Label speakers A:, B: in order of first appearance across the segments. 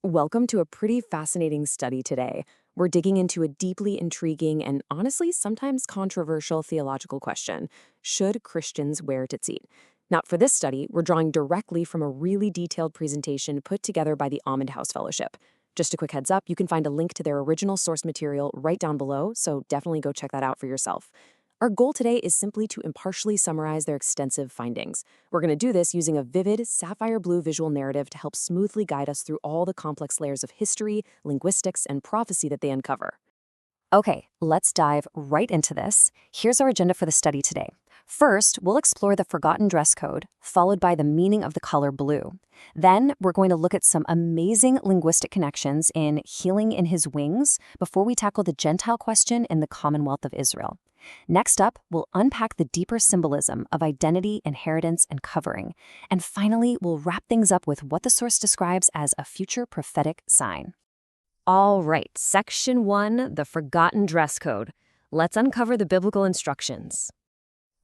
A: Welcome to a pretty fascinating study today. We're digging into a deeply intriguing and honestly sometimes controversial theological question. Should Christians wear tzitzit? Now, for this study, we're drawing directly from a really detailed presentation put together by the Almond House Fellowship. Just a quick heads up, you can find a link to their original source material right down below, so definitely go check that out for yourself. Our goal today is simply to impartially summarize their extensive findings. We're going to do this using a vivid, sapphire blue visual narrative to help smoothly guide us through all the complex layers of history, linguistics, and prophecy that they uncover.
B: Okay, let's dive right into this. Here's our agenda for the study today. First, we'll explore the forgotten dress code, followed by the meaning of the color blue. Then, we're going to look at some amazing linguistic connections in healing in his wings before we tackle the Gentile question in the Commonwealth of Israel. Next up, we'll unpack the deeper symbolism of identity, inheritance, and covering. And finally, we'll wrap things up with what the source describes as a future prophetic sign. All right, Section 1, the forgotten dress code. Let's uncover the biblical instructions.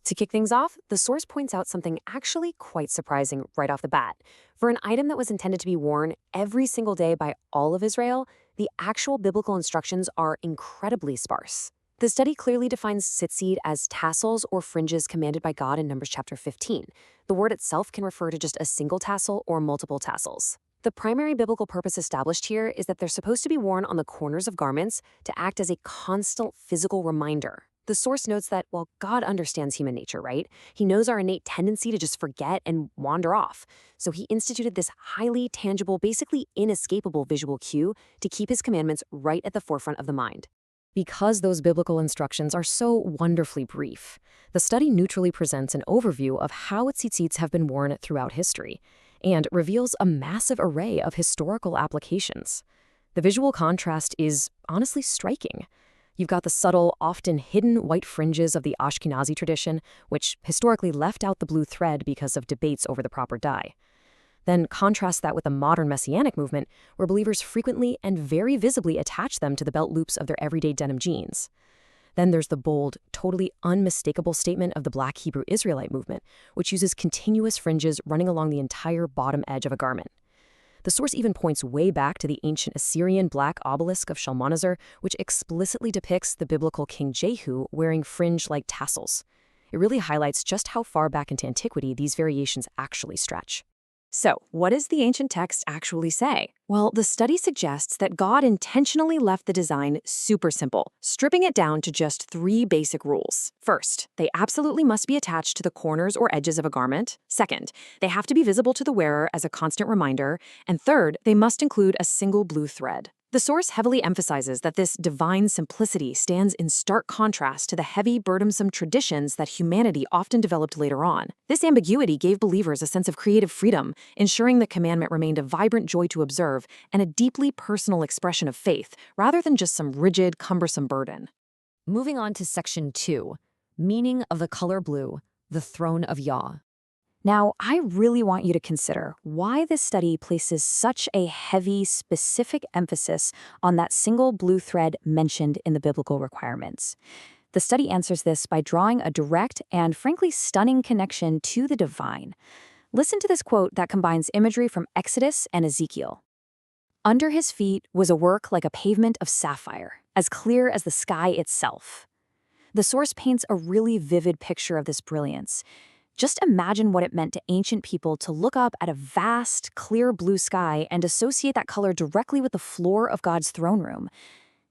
A: To kick things off, the source points out something actually quite surprising right off the bat. For an item that was intended to be worn every single day by all of Israel, the actual biblical instructions are incredibly sparse. The study clearly defines tzitzit as tassels or fringes commanded by God in Numbers chapter 15. The word itself can refer to just a single tassel or multiple tassels. The primary biblical purpose established here is that they're supposed to be worn on the corners of garments to act as a constant physical reminder. The source notes that, while God understands human nature, right? He knows our innate tendency to just forget and wander off. So he instituted this highly tangible, basically inescapable visual cue to keep his commandments right at the forefront of the mind. Because those biblical instructions are so wonderfully brief, the study neutrally presents an overview of how tzitzits have been worn throughout history and reveals a massive array of historical applications. The visual contrast is honestly striking. You've got the subtle, often hidden white fringes of the Ashkenazi tradition, which historically left out the blue thread because of debates over the proper dye. Then contrast that with the modern Messianic movement, where believers frequently and very visibly attach them to the belt loops of their everyday denim jeans. Then there's the bold, totally unmistakable statement of the Black Hebrew Israelite movement, which uses continuous fringes running along the entire bottom edge of a garment. The source even points way back to the ancient Assyrian black obelisk of Shalmaneser, which explicitly depicts the biblical King Jehu wearing fringe-like tassels. It really highlights just how far back into antiquity these variations actually stretch. So, what does the ancient text actually say? Well, the study suggests that God intentionally left the design super simple, stripping it down to just 3 basic rules. First, they absolutely must be attached to the corners or edges of a garment. Second, they have to be visible to the wearer as a constant reminder. And third, they must include a single blue thread. The source heavily emphasizes that this divine simplicity stands in stark contrast to the heavy, burdensome traditions that humanity often developed later on. This ambiguity gave believers a sense of creative freedom, ensuring the commandment remained a vibrant joy to observe and a deeply personal expression of faith, rather than just some rigid, cumbersome burden.
B: Moving on to Section 2, meaning of the color blue, the throne of Yah.
A: Now, I really want you to consider why this study places such a heavy, specific emphasis on that single blue thread mentioned in the biblical requirements. The study answers this by drawing a direct and frankly stunning connection to the divine. Listen to this quote that combines imagery from Exodus and Ezekiel. "Under his feet was a work like a pavement of sapphire, as clear as the sky itself." The source paints a really vivid picture of this brilliance. Just imagine what it meant to ancient people to look up at a vast, clear blue sky and associate that color directly with the floor of God's throne room.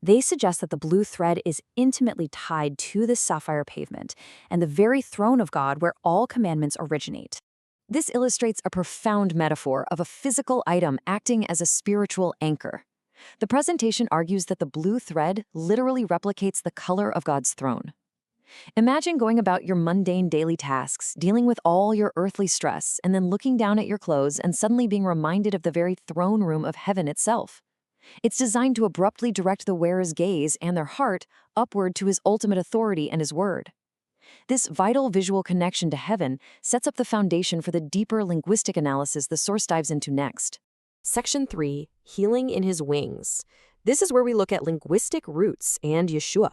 A: They suggest that the blue thread is intimately tied to this sapphire pavement and the very throne of God where all commandments originate. This illustrates a profound metaphor of a physical item acting as a spiritual anchor. The presentation argues that the blue thread literally replicates the color of God's throne. Imagine going about your mundane daily tasks, dealing with all your earthly stress, and then looking down at your clothes and suddenly being reminded of the very throne room of heaven itself. It's designed to abruptly direct the wearer's gaze and their heart upward to his ultimate authority and his word. This vital visual connection to heaven sets up the foundation for the deeper linguistic analysis the source dives into next. Section 3, Healing in His Wings. This is where we look at linguistic roots and Yeshua.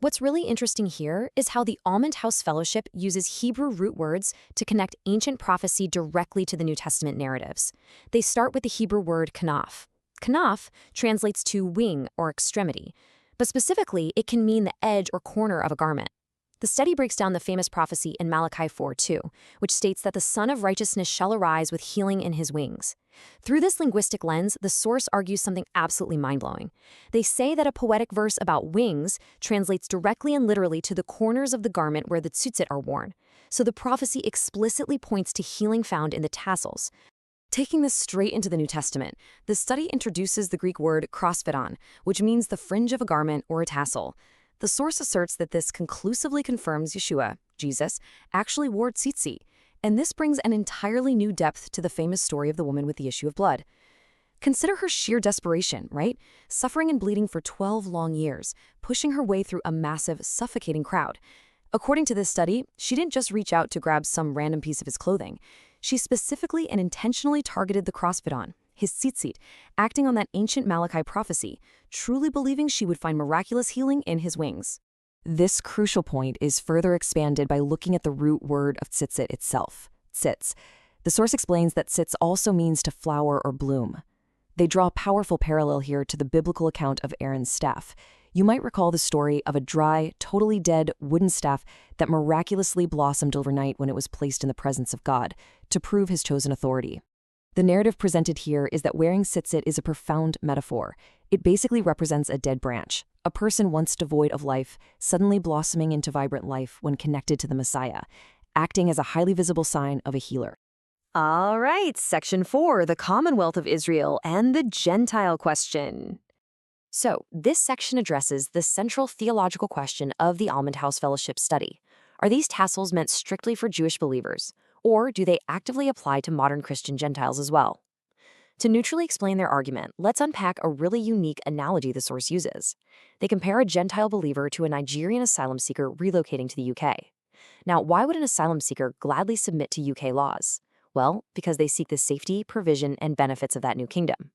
A: What's really interesting here is how the Almond House Fellowship uses Hebrew root words to connect ancient prophecy directly to the New Testament narratives. They start with the Hebrew word kanaf. Kanaf translates to wing or extremity, but specifically, it can mean the edge or corner of a garment. The study breaks down the famous prophecy in Malachi 4:2, which states that the Son of Righteousness shall arise with healing in his wings. Through this linguistic lens, the source argues something absolutely mind-blowing. They say that a poetic verse about wings translates directly and literally to the corners of the garment where the tzitzit are worn. So the prophecy explicitly points to healing found in the tassels. Taking this straight into the New Testament, the study introduces the Greek word krosphidon, which means the fringe of a garment or a tassel. The source asserts that this conclusively confirms Yeshua, Jesus, actually wore tzitzit, and this brings an entirely new depth to the famous story of the woman with the issue of blood. Consider her sheer desperation, right? Suffering and bleeding for 12 long years, pushing her way through a massive, suffocating crowd. According to this study, she didn't just reach out to grab some random piece of his clothing. She specifically and intentionally targeted the krosphidon, his tzitzit, acting on that ancient Malachi prophecy, truly believing she would find miraculous healing in his wings.
B: This crucial point is further expanded by looking at the root word of tzitzit itself, tzitz. The source explains that tzitz also means to flower or bloom. They draw a powerful parallel here to the biblical account of Aaron's staff. You might recall the story of a dry, totally dead wooden staff that miraculously blossomed overnight when it was placed in the presence of God to prove his chosen authority. The narrative presented here is that wearing tzitzit is a profound metaphor. It basically represents a dead branch, a person once devoid of life, suddenly blossoming into vibrant life when connected to the Messiah, acting as a highly visible sign of a healer.
A: All right, Section 4, the Commonwealth of Israel and the Gentile question. So, this section addresses the central theological question of the Almond House Fellowship study. Are these tassels meant strictly for Jewish believers, or do they actively apply to modern Christian Gentiles as well? To neutrally explain their argument, let's unpack a really unique analogy the source uses. They compare a Gentile believer to a Nigerian asylum seeker relocating to the UK. Now, why would an asylum seeker gladly submit to UK laws? Well, because they seek the safety, provision, and benefits of that new kingdom.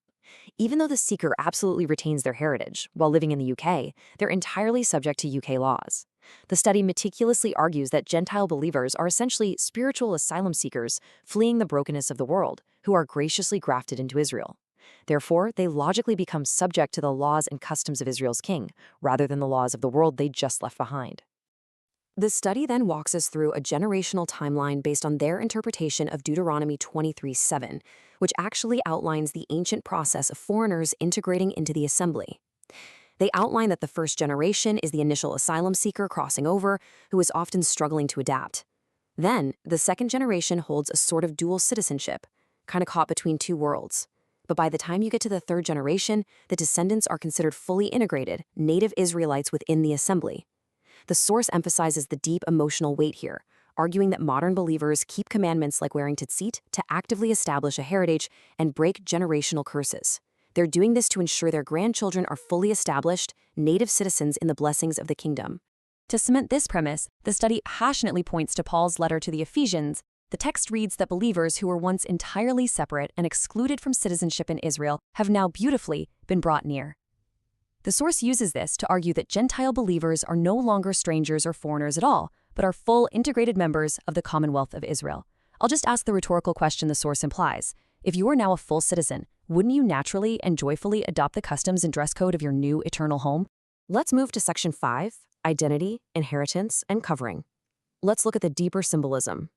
A: Even though the seeker absolutely retains their heritage, while living in the UK, they're entirely subject to UK laws. The study meticulously argues that Gentile believers are essentially spiritual asylum seekers fleeing the brokenness of the world, who are graciously grafted into Israel. Therefore, they logically become subject to the laws and customs of Israel's king, rather than the laws of the world they just left behind. The study then walks us through a generational timeline based on their interpretation of Deuteronomy 23:7, which actually outlines the ancient process of foreigners integrating into the assembly. They outline that the first generation is the initial asylum seeker crossing over, who is often struggling to adapt. Then, the second generation holds a sort of dual citizenship, kind of caught between two worlds. But by the time you get to the third generation, the descendants are considered fully integrated, native Israelites within the assembly. The source emphasizes the deep emotional weight here, arguing that modern believers keep commandments like wearing tzitzit to actively establish a heritage and break generational curses. They're doing this to ensure their grandchildren are fully established, native citizens in the blessings of the kingdom.
B: To cement this premise, the study passionately points to Paul's letter to the Ephesians. The text reads that believers who were once entirely separate and excluded from citizenship in Israel have now beautifully been brought near. The source uses this to argue that Gentile believers are no longer strangers or foreigners at all, but are full integrated members of the Commonwealth of Israel. I'll just ask the rhetorical question the source implies. If you are now a full citizen, wouldn't you naturally and joyfully adopt the customs and dress code of your new eternal home?
A: Let's move to Section 5, Identity, Inheritance, and Covering. Let's look at the deeper symbolism.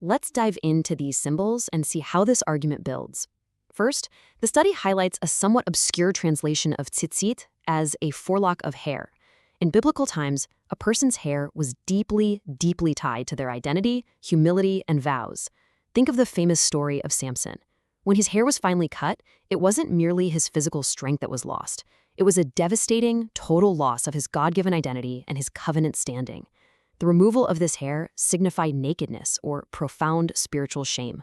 A: Let's dive into these symbols and see how this argument builds. First, the study highlights a somewhat obscure translation of tzitzit as a forelock of hair. In biblical times, a person's hair was deeply, deeply tied to their identity, humility, and vows. Think of the famous story of Samson. When his hair was finally cut, it wasn't merely his physical strength that was lost. It was a devastating, total loss of his God-given identity and his covenant standing. The removal of this hair signified nakedness or profound spiritual shame.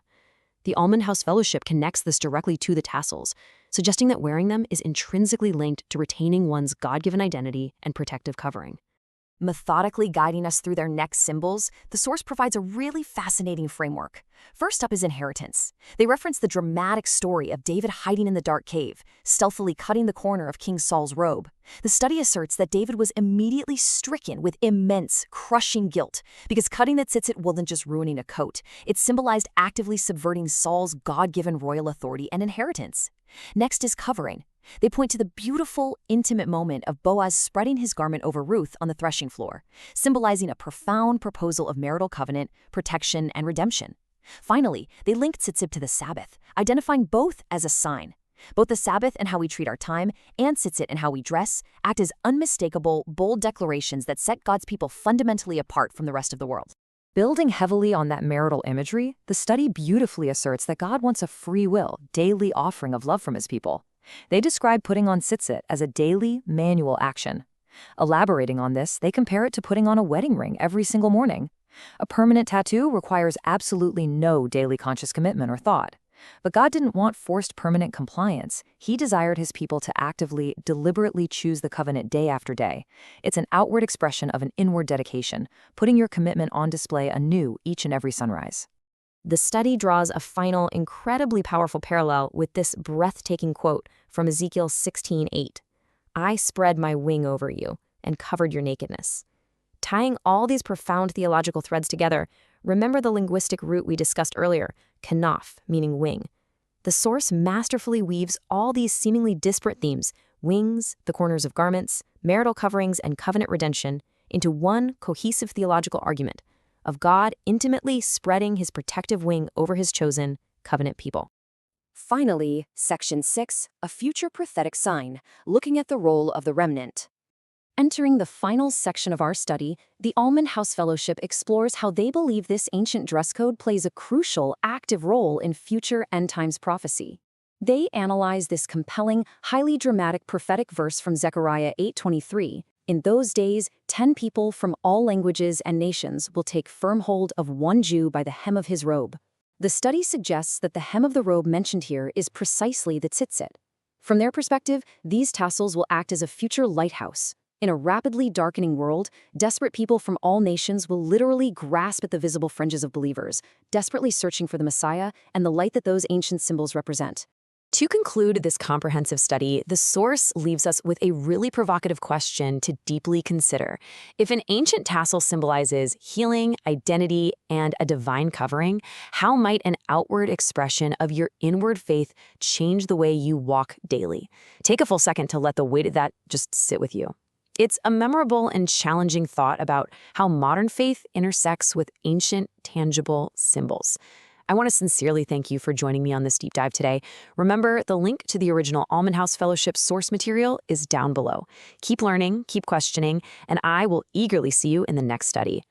A: The Almond House Fellowship connects this directly to the tassels, suggesting that wearing them is intrinsically linked to retaining one's God-given identity and protective covering.
B: Methodically guiding us through their next symbols, the source provides a really fascinating framework. First up is inheritance. They reference the dramatic story of David hiding in the dark cave, stealthily cutting the corner of King Saul's robe. The study asserts that David was immediately stricken with immense, crushing guilt, because cutting the tzitzit wasn't just ruining a coat. It symbolized actively subverting Saul's God-given royal authority and inheritance. Next is covering. They point to the beautiful, intimate moment of Boaz spreading his garment over Ruth on the threshing floor, symbolizing a profound proposal of marital covenant, protection, and redemption. Finally, they link Tzitzit to the Sabbath, identifying both as a sign. Both the Sabbath and how we treat our time, and Tzitzit and how we dress, act as unmistakable, bold declarations that set God's people fundamentally apart from the rest of the world. Building heavily on that marital imagery, the study beautifully asserts that God wants a free will, daily offering of love from his people. They describe putting on tzitzit as a daily, manual action. Elaborating on this, they compare it to putting on a wedding ring every single morning. A permanent tattoo requires absolutely no daily conscious commitment or thought. But God didn't want forced permanent compliance. He desired his people to actively, deliberately choose the covenant day after day. It's an outward expression of an inward dedication, putting your commitment on display anew each and every sunrise. The study draws a final, incredibly powerful parallel with this breathtaking quote from Ezekiel 16:8. I spread my wing over you and covered your nakedness. Tying all these profound theological threads together, remember the linguistic root we discussed earlier, kanaf, meaning wing. The source masterfully weaves all these seemingly disparate themes, wings, the corners of garments, marital coverings, and covenant redemption, into one cohesive theological argument of God intimately spreading his protective wing over his chosen covenant people. Finally, Section 6, a future prophetic sign, looking at the role of the remnant. Entering the final section of our study, the Almond House Fellowship explores how they believe this ancient dress code plays a crucial, active role in future end times prophecy. They analyze this compelling, highly dramatic prophetic verse from Zechariah 8:23. In those days, 10 people from all languages and nations will take firm hold of one Jew by the hem of his robe. The study suggests that the hem of the robe mentioned here is precisely the tzitzit. From their perspective, these tassels will act as a future lighthouse. In a rapidly darkening world, desperate people from all nations will literally grasp at the visible fringes of believers, desperately searching for the Messiah and the light that those ancient symbols represent. To conclude this comprehensive study, the source leaves us with a really provocative question to deeply consider. If an ancient tassel symbolizes healing, identity, and a divine covering, how might an outward expression of your inward faith change the way you walk daily? Take a full second to let the weight of that just sit with you. It's a memorable and challenging thought about how modern faith intersects with ancient, tangible symbols. I want to sincerely thank you for joining me on this deep dive today. Remember, the link to the original Almond House Fellowship source material is down below. Keep learning, keep questioning, and I will eagerly see you in the next study.